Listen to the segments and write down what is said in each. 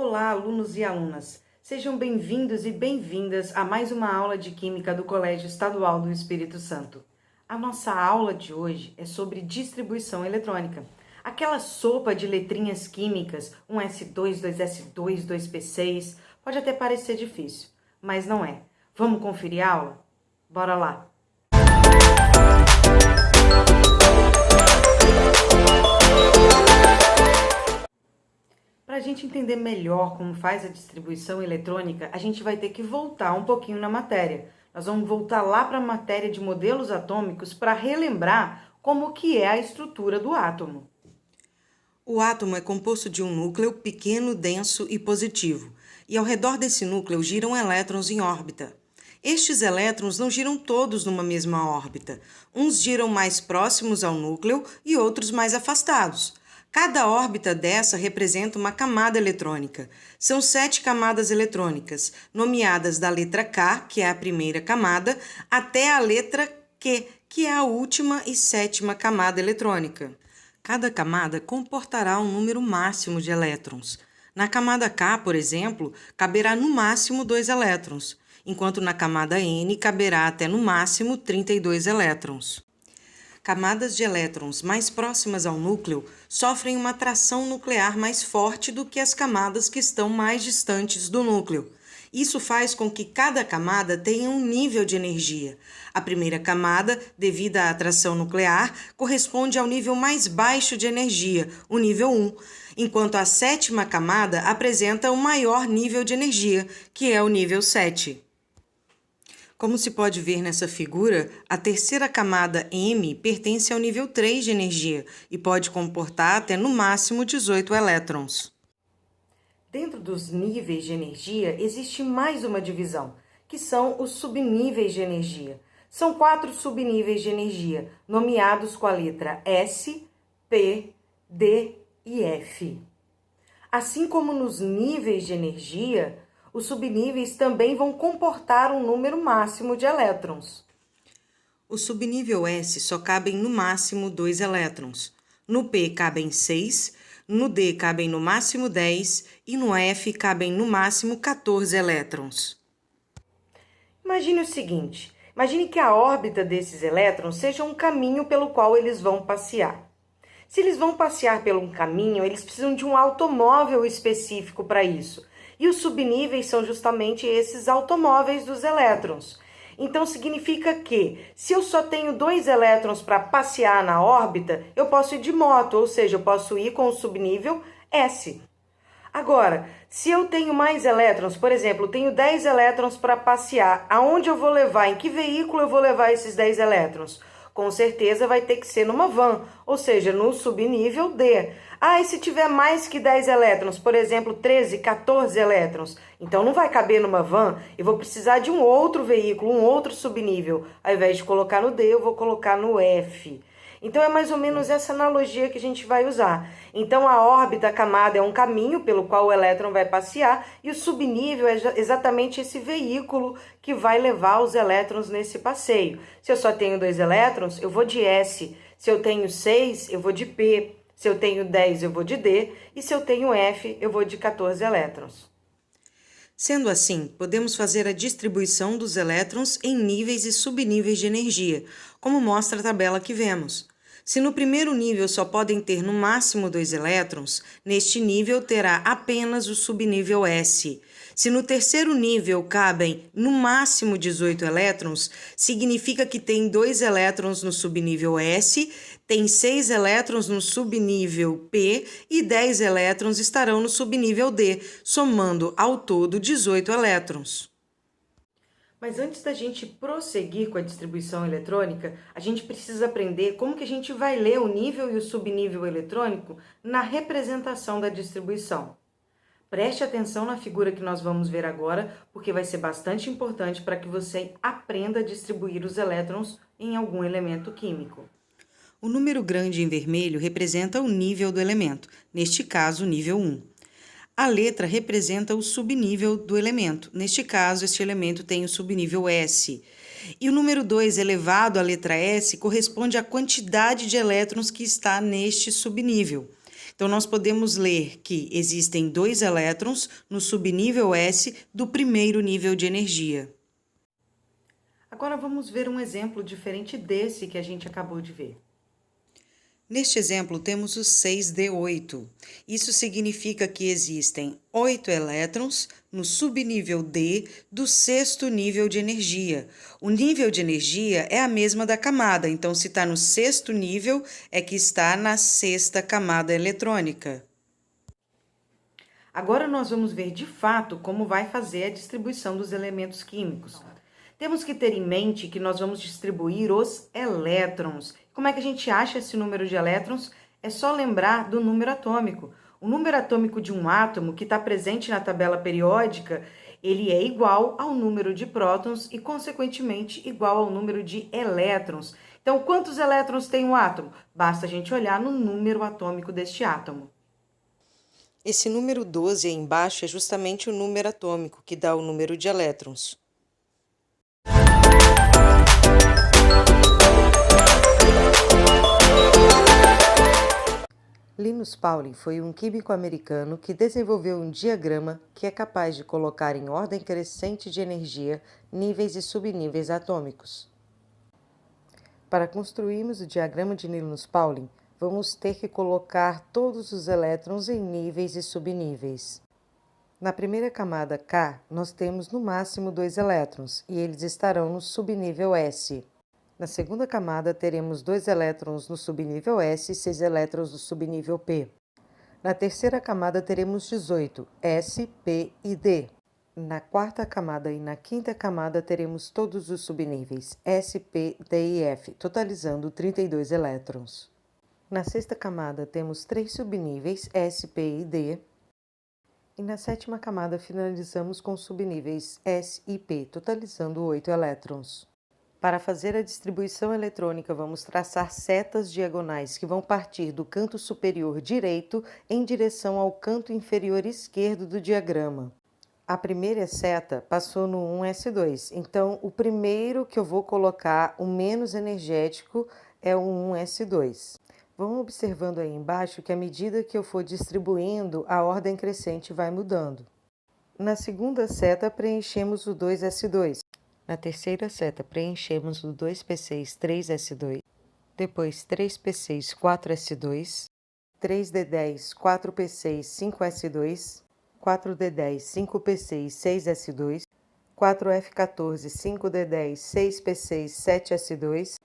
Olá, alunos e alunas! Sejam bem-vindos e bem-vindas a mais uma aula de Química do Colégio Estadual do Espírito Santo. A nossa aula de hoje é sobre distribuição eletrônica. Aquela sopa de letrinhas químicas, um S2, 2S2, 2P6, pode até parecer difícil, mas não é. Vamos conferir a aula? Bora lá! Para a gente entender melhor como faz a distribuição eletrônica, a gente vai ter que voltar um pouquinho na matéria. Nós vamos voltar lá para a matéria de modelos atômicos para relembrar como que é a estrutura do átomo. O átomo é composto de um núcleo pequeno, denso e positivo, e ao redor desse núcleo giram elétrons em órbita. Estes elétrons não giram todos numa mesma órbita. Uns giram mais próximos ao núcleo e outros mais afastados. Cada órbita dessa representa uma camada eletrônica. São 7 camadas eletrônicas, nomeadas da letra K, que é a primeira camada, até a letra Q, que é a última e 7ª camada eletrônica. Cada camada comportará um número máximo de elétrons. Na camada K, por exemplo, caberá no máximo 2 elétrons, enquanto na camada N caberá até no máximo 32 elétrons. Camadas de elétrons mais próximas ao núcleo sofrem uma atração nuclear mais forte do que as camadas que estão mais distantes do núcleo. Isso faz com que cada camada tenha um nível de energia. A primeira camada, devido à atração nuclear, corresponde ao nível mais baixo de energia, o nível 1, enquanto a 7ª camada apresenta o maior nível de energia, que é o nível 7. Como se pode ver nessa figura, a terceira camada M pertence ao nível 3 de energia e pode comportar até no máximo 18 elétrons. Dentro dos níveis de energia, existe mais uma divisão, que são os subníveis de energia. São 4 subníveis de energia, nomeados com a letra S, P, D e F. Assim como nos níveis de energia, os subníveis também vão comportar um número máximo de elétrons. O subnível S só cabem no máximo 2 elétrons. No P cabem 6, no D cabem no máximo 10 e no F cabem no máximo 14 elétrons. Imagine o seguinte, imagine que a órbita desses elétrons seja um caminho pelo qual eles vão passear. Se eles vão passear pelo caminho, eles precisam de um automóvel específico para isso. E os subníveis são justamente esses automóveis dos elétrons. Então, significa que, se eu só tenho 2 elétrons para passear na órbita, eu posso ir de moto, ou seja, eu posso ir com o subnível S. Agora, se eu tenho mais elétrons, por exemplo, eu tenho 10 elétrons para passear, aonde eu vou levar, em que veículo eu vou levar esses 10 elétrons? Com certeza vai ter que ser numa van, ou seja, no subnível D. E se tiver mais que 10 elétrons, por exemplo, 13, 14 elétrons, então não vai caber numa van, eu vou precisar de um outro veículo, um outro subnível. Ao invés de colocar no D, eu vou colocar no F. Então, é mais ou menos essa analogia que a gente vai usar. Então, a órbita, a camada, é um caminho pelo qual o elétron vai passear e o subnível é exatamente esse veículo que vai levar os elétrons nesse passeio. Se eu só tenho 2 elétrons, eu vou de S. Se eu tenho 6, eu vou de P. Se eu tenho 10, eu vou de D. E se eu tenho F, eu vou de 14 elétrons. Sendo assim, podemos fazer a distribuição dos elétrons em níveis e subníveis de energia, como mostra a tabela que vemos. Se no primeiro nível só podem ter no máximo 2 elétrons, neste nível terá apenas o subnível S. Se no terceiro nível cabem no máximo 18 elétrons, significa que tem 2 elétrons no subnível S, tem 6 elétrons no subnível P e 10 elétrons estarão no subnível D, somando ao todo 18 elétrons. Mas antes da gente prosseguir com a distribuição eletrônica, a gente precisa aprender como que a gente vai ler o nível e o subnível eletrônico na representação da distribuição. Preste atenção na figura que nós vamos ver agora, porque vai ser bastante importante para que você aprenda a distribuir os elétrons em algum elemento químico. O número grande em vermelho representa o nível do elemento, neste caso, nível 1. A letra representa o subnível do elemento. Neste caso, este elemento tem o subnível S. E o número 2 elevado à letra S corresponde à quantidade de elétrons que está neste subnível. Então, nós podemos ler que existem 2 elétrons no subnível S do primeiro nível de energia. Agora vamos ver um exemplo diferente desse que a gente acabou de ver. Neste exemplo, temos o 6d8. Isso significa que existem 8 elétrons no subnível D do sexto nível de energia. O nível de energia é a mesma da camada, então se está no sexto nível, é que está na sexta camada eletrônica. Agora nós vamos ver de fato como vai fazer a distribuição dos elementos químicos. Temos que ter em mente que nós vamos distribuir os elétrons. Como é que a gente acha esse número de elétrons? É só lembrar do número atômico. O número atômico de um átomo que está presente na tabela periódica, ele é igual ao número de prótons e, consequentemente, igual ao número de elétrons. Então, quantos elétrons tem um átomo? Basta a gente olhar no número atômico deste átomo. Esse número 12 aí embaixo é justamente o número atômico, que dá o número de elétrons. Linus Pauling foi um químico americano que desenvolveu um diagrama que é capaz de colocar em ordem crescente de energia níveis e subníveis atômicos. Para construirmos o diagrama de Linus Pauling, vamos ter que colocar todos os elétrons em níveis e subníveis. Na primeira camada K, nós temos no máximo 2 elétrons, e eles estarão no subnível S. Na segunda camada, teremos 2 elétrons no subnível S e 6 elétrons no subnível P. Na terceira camada, teremos 18, S, P e D. Na quarta camada e na quinta camada, teremos todos os subníveis, S, P, D e F, totalizando 32 elétrons. Na sexta camada, temos 3 subníveis, S, P e D. E na sétima camada, finalizamos com subníveis S e P, totalizando 8 elétrons. Para fazer a distribuição eletrônica, vamos traçar setas diagonais que vão partir do canto superior direito em direção ao canto inferior esquerdo do diagrama. A primeira seta passou no 1s2, então o primeiro que eu vou colocar, o menos energético, é o 1s2. Vão observando aí embaixo que à medida que eu for distribuindo, a ordem crescente vai mudando. Na segunda seta, preenchemos o 2s2. Na terceira seta, preenchemos o 2p6, 3s2, depois 3p6, 4s2, 3d10, 4p6, 5s2, 4d10, 5p6, 6s2, 4f14, 5d10, 6p6, 7s2,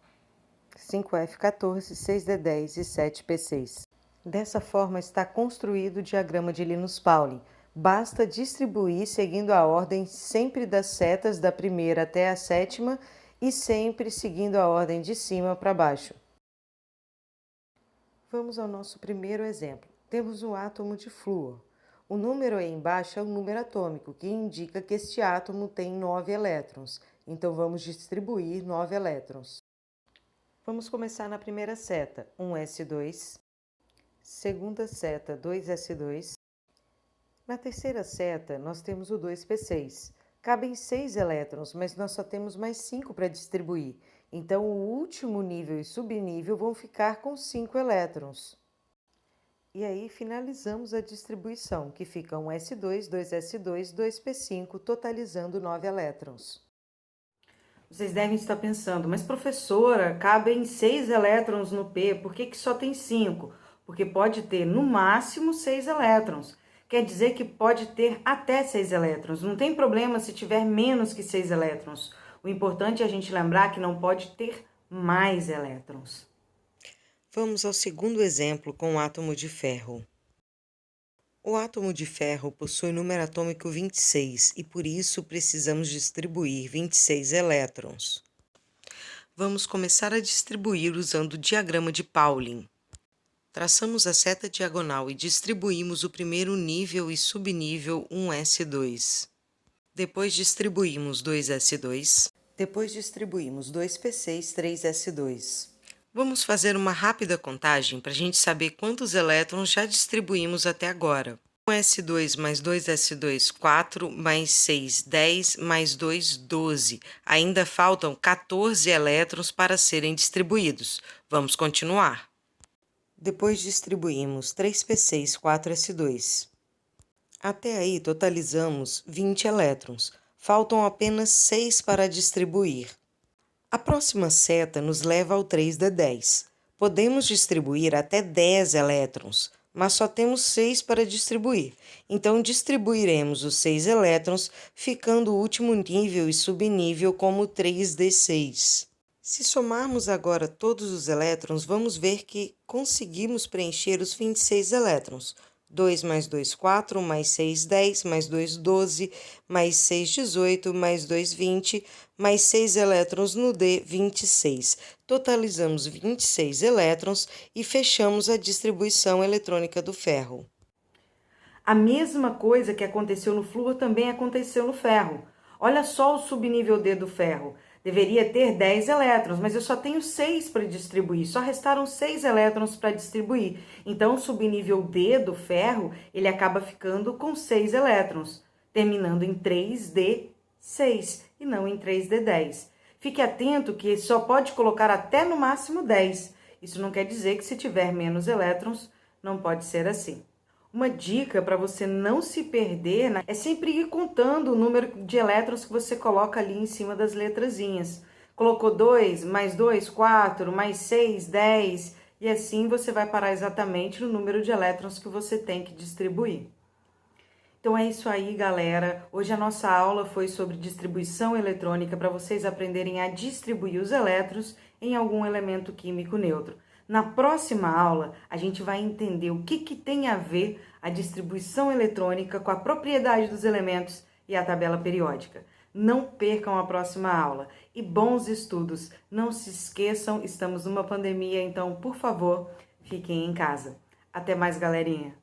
5f14, 6d10 e 7p6. Dessa forma está construído o diagrama de Linus Pauling. Basta distribuir seguindo a ordem sempre das setas da primeira até a sétima e sempre seguindo a ordem de cima para baixo. Vamos ao nosso primeiro exemplo. Temos um átomo de flúor. O número aí embaixo é o número atômico, que indica que este átomo tem 9 elétrons. Então vamos distribuir 9 elétrons. Vamos começar na primeira seta, 1s2. Segunda seta, 2s2. Na terceira seta, nós temos o 2p6. Cabem 6 elétrons, mas nós só temos mais 5 para distribuir. Então, o último nível e subnível vão ficar com 5 elétrons. E aí, finalizamos a distribuição, que fica 1s2, 2s2, 2p5, totalizando 9 elétrons. Vocês devem estar pensando, mas professora, cabem 6 elétrons no P, por que só tem 5? Porque pode ter no máximo 6 elétrons. Quer dizer que pode ter até 6 elétrons. Não tem problema se tiver menos que 6 elétrons. O importante é a gente lembrar que não pode ter mais elétrons. Vamos ao segundo exemplo com o átomo de ferro. O átomo de ferro possui número atômico 26 e por isso precisamos distribuir 26 elétrons. Vamos começar a distribuir usando o diagrama de Pauling. Traçamos a seta diagonal e distribuímos o primeiro nível e subnível 1s2. Depois distribuímos 2s2. Depois distribuímos 2p6, 3s2. Vamos fazer uma rápida contagem para a gente saber quantos elétrons já distribuímos até agora. 1s2 mais 2s2, 4, mais 6, 10, mais 2, 12. Ainda faltam 14 elétrons para serem distribuídos. Vamos continuar. Depois distribuímos 3p6, 4s2. Até aí totalizamos 20 elétrons. Faltam apenas 6 para distribuir. A próxima seta nos leva ao 3d10. Podemos distribuir até 10 elétrons, mas só temos 6 para distribuir. Então, distribuiremos os 6 elétrons, ficando o último nível e subnível como 3d6. Se somarmos agora todos os elétrons, vamos ver que conseguimos preencher os 26 elétrons. 2 mais 2, 4, mais 6, 10, mais 2, 12, mais 6, 18, mais 2, 20, mais 6 elétrons no D, 26. Totalizamos 26 elétrons e fechamos a distribuição eletrônica do ferro. A mesma coisa que aconteceu no flúor também aconteceu no ferro. Olha só o subnível D do ferro. Deveria ter 10 elétrons, mas eu só tenho 6 para distribuir. Só restaram 6 elétrons para distribuir. Então, o subnível D do ferro, ele acaba ficando com 6 elétrons, terminando em 3d6 e não em 3d10. Fique atento que só pode colocar até no máximo 10. Isso não quer dizer que se tiver menos elétrons, não pode ser assim. Uma dica para você não se perder, né, é sempre ir contando o número de elétrons que você coloca ali em cima das letrazinhas. Colocou 2, mais 2, 4, mais 6, 10, e assim você vai parar exatamente no número de elétrons que você tem que distribuir. Então é isso aí, galera. Hoje a nossa aula foi sobre distribuição eletrônica para vocês aprenderem a distribuir os elétrons em algum elemento químico neutro. Na próxima aula, a gente vai entender o que tem a ver a distribuição eletrônica com a propriedade dos elementos e a tabela periódica. Não percam a próxima aula e bons estudos. Não se esqueçam, estamos numa pandemia, então, por favor, fiquem em casa. Até mais, galerinha!